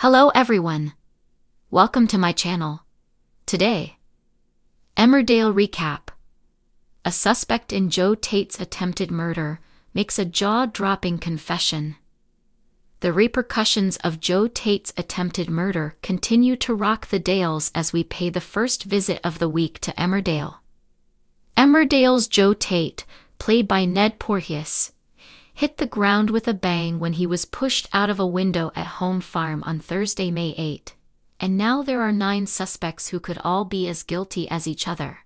Hello everyone. Welcome to my channel. Today, Emmerdale recap. A suspect in Joe Tate's attempted murder makes a jaw-dropping confession. The repercussions of Joe Tate's attempted murder continue to rock the Dales as we pay the first visit of the week to Emmerdale. Emmerdale's Joe Tate, played by Ned Porteous, hit the ground with a bang when he was pushed out of a window at home farm on Thursday, May 8, and now there are 9 suspects who could all be as guilty as each other.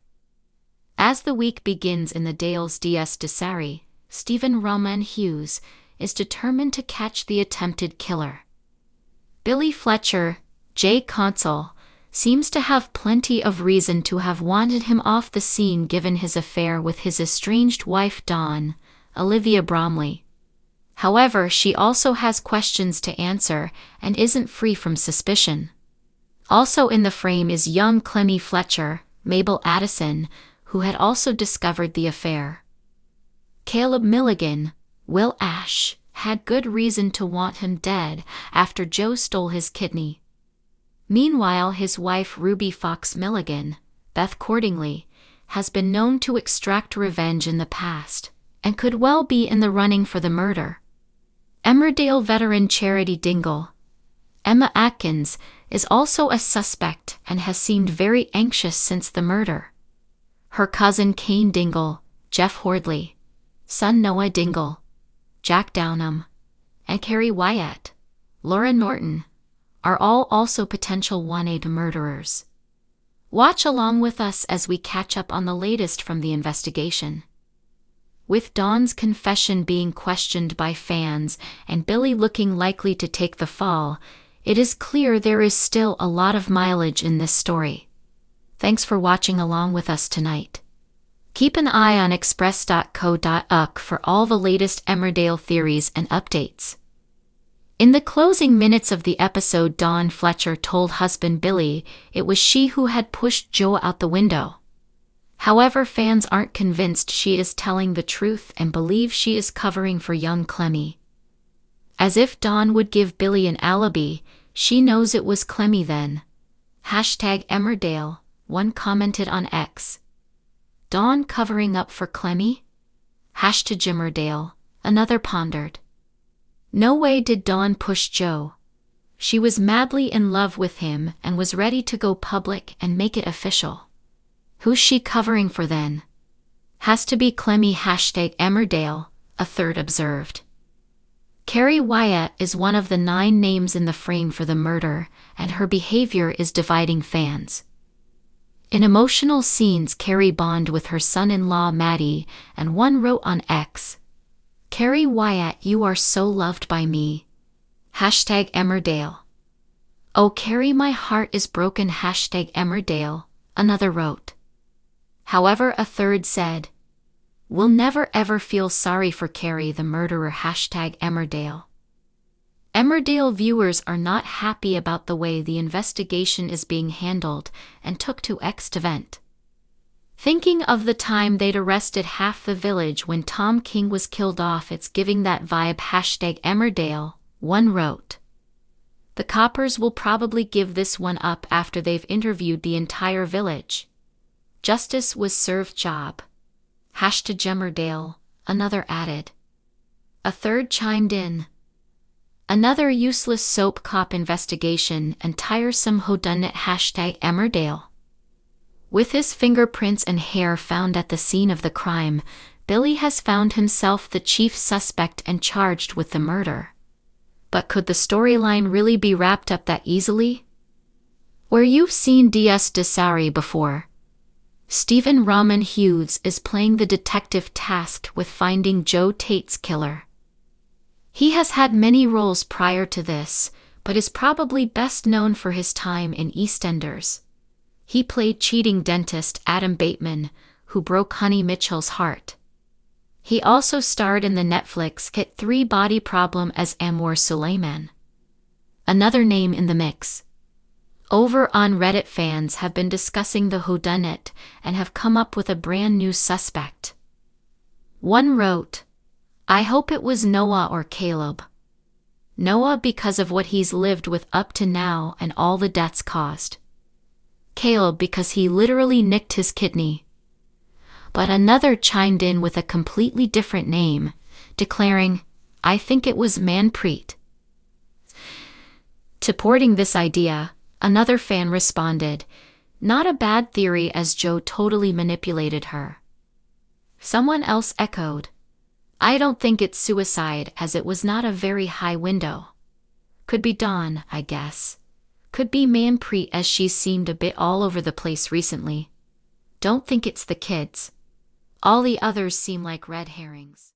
As the week begins in the Dales DS Desari, Stephen Roman Hughes is determined to catch the attempted killer. Billy Fletcher, Jay Consul, seems to have plenty of reason to have wanted him off the scene given his affair with his estranged wife Dawn, Olivia Bromley. However, she also has questions to answer and isn't free from suspicion. Also in the frame is young Clemmy Fletcher, Mabel Addison, who had also discovered the affair. Caleb Milligan, Will Ash, had good reason to want him dead after Joe stole his kidney. Meanwhile, his wife Ruby Fox Milligan, Beth Cordingley, has been known to extract revenge in the past, and could well be in the running for the murder. Emmerdale veteran Charity Dingle, Emma Atkins, is also a suspect and has seemed very anxious since the murder. Her cousin Kane Dingle, Jeff Hordley, son Noah Dingle, Jack Downham, and Carrie Wyatt, Laura Norton, are all also potential wanted murderers. Watch along with us as we catch up on the latest from the investigation. With Dawn's confession being questioned by fans and Billy looking likely to take the fall, it is clear there is still a lot of mileage in this story. Thanks for watching along with us tonight. Keep an eye on express.co.uk for all the latest Emmerdale theories and updates. In the closing minutes of the episode, Dawn Fletcher told husband Billy it was she who had pushed Joe out the window. However, fans aren't convinced she is telling the truth and believe she is covering for young Clemmy. As if Dawn would give Billy an alibi, she knows it was Clemmy then. #Emmerdale, one commented on X. Dawn covering up for Clemmy? #Emmerdale, another pondered. No way did Dawn push Joe. She was madly in love with him and was ready to go public and make it official. Who's she covering for then? Has to be Clemmy. #Emmerdale, a third observed. Carrie Wyatt is one of the 9 names in the frame for the murder, and her behavior is dividing fans. In emotional scenes, Carrie bonded with her son-in-law Maddie, and one wrote on X, "Carrie Wyatt, you are so loved by me." #Emmerdale. "Oh Carrie, my heart is broken." #Emmerdale, another wrote. However, a third said, "We'll never ever feel sorry for Carrie the murderer." #Emmerdale. Emmerdale viewers are not happy about the way the investigation is being handled and took to X to vent. Thinking of the time they'd arrested half the village when Tom King was killed off, it's giving that vibe. #Emmerdale, one wrote. The coppers will probably give this one up after they've interviewed the entire village. Justice was served job. #Emmerdale, another added. A third chimed in. Another useless soap cop investigation and tiresome whodunit. #Emmerdale. With his fingerprints and hair found at the scene of the crime, Billy has found himself the chief suspect and charged with the murder. But could the storyline really be wrapped up that easily? Where you've seen DS Desari before, Stephen Roman Hughes is playing the detective tasked with finding Joe Tate's killer. He has had many roles prior to this, but is probably best known for his time in EastEnders. He played cheating dentist Adam Bateman, who broke Honey Mitchell's heart. He also starred in the Netflix hit 3 Body Problem as Amor Suleiman. Another name in the mix. Over on Reddit, fans have been discussing the whodunit and have come up with a brand new suspect. One wrote, "I hope it was Noah or Caleb." Noah because of what he's lived with up to now and all the deaths caused. Caleb because he literally nicked his kidney. But another chimed in with a completely different name, declaring, "I think it was Manpreet." Supporting this idea, another fan responded, "Not a bad theory as Joe totally manipulated her." Someone else echoed, "I don't think it's suicide as it was not a very high window. Could be Dawn, I guess. Could be Manpreet as she seemed a bit all over the place recently. Don't think it's the kids. All the others seem like red herrings."